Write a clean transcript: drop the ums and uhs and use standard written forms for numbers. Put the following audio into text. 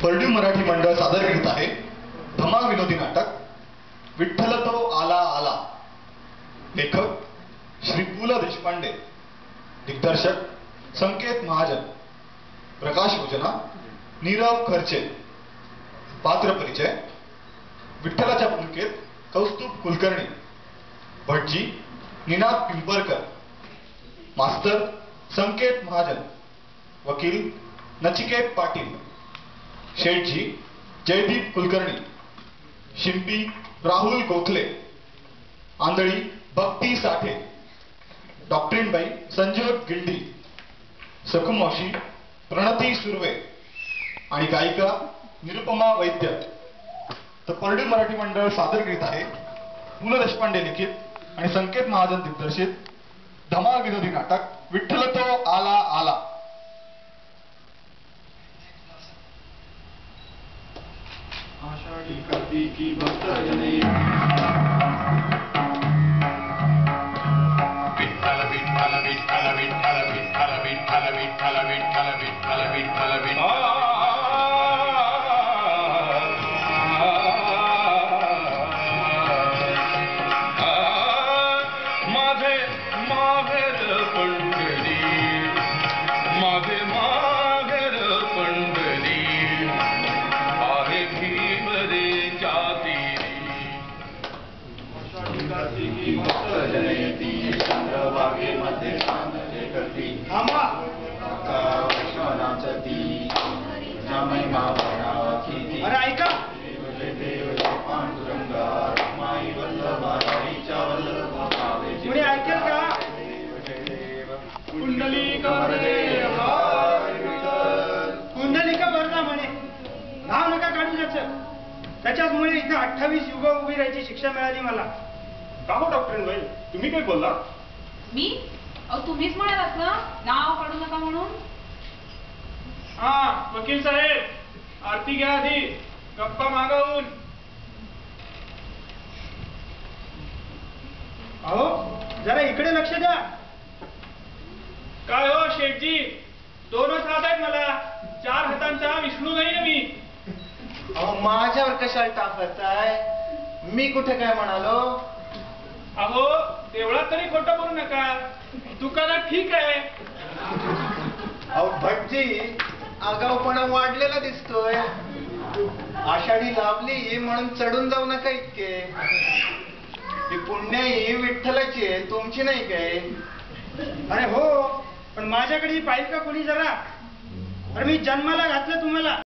परडू मराठी मंडळ सादर करीत आहे धमाल विनोदी नाटक विठ्ठल तो आला आला. लेखक श्री पु ल देशपांडे, दिग्दर्शक संकेत महाजन, प्रकाश योजना नीरव खर्चे. पात्र परिचय: विठ्ठलाच्या भूमिकेत कौस्तुभ कुलकर्णी, भटजी निनाद पिंपरकर, मास्तर संकेत महाजन, वकील नचिकेत पाटील, शेठजी जयदीप कुलकर्णी, शिंपी राहुल गोखले, आंधळी भक्ती साठे, डॉक्टरीनबाई संजीवक गिंडी, सखुमावशी प्रणती सुर्वे आणि गायिका निरुपमा वैद्य. तर परडू मराठी मंडळ सादर करीत आहे पु ल देशपांडे लिखित आणि संकेत महाजन दिग्दर्शित धमाल विनोदी नाटक विठ्ठल तो आला आला. आषाढी कार्तिकी भक्तजने विठ्ठल विठ्ठल विठ्ठल विठ्ठल विठ्ठल विठ्ठल विठ्ठल विठ्ठल विठ्ठल विठ्ठल विठ्ठल माझे माहेर पंढरी, माझे माहेर पंढरी आहे भीमरे जातीरी. आषाढी कार्तिकी भक्त जनयती चंद्रभागेमध्ये चांदणे करती. वैष्णवनाचती महिमा बराखी. अरे ऐका, देव पांडुरंगा माई वल्लभाईच्या वल्लभा कोणी ऐकेल का? कुंडलिक कुंडलिका वरदा म्हणे. नाव नका काढू त्याचं. त्याच्याचमुळे इथं 28 युग उभी राहायची शिक्षा मिळाली मला. का हो डॉक्टरीनबाई, तुम्ही काय बोलला? मी? तुम्हीच म्हणालात ना नाव काढू नका म्हणून. हा वकील साहेब, आरती घ्या आधी, गप्पा मागावून. अहो जरा इकडे लक्ष द्या. काय हो शेठजी, 2च हात आहेत मला, 4 हातांचा विष्णू नाहीये मी. अहो माझ्यावर कशाला टाकताय? मी कुठे काय म्हणालो? अहो देवळात तरी खोटं बोलू नका, दुकानात ठीक आहे. अहो भटजी, आगाऊपणा वाढलेला दिसतोय. आषाढी लाभली म्हणून चढून जाऊ नका इतके. ही पुण्य ही विठ्ठलाची आहे, तुमची नाही काय? अरे हो, पण माझ्याकडे पाहिजे का कोणी जरा? अरे मी जन्माला घातलं तुम्हाला.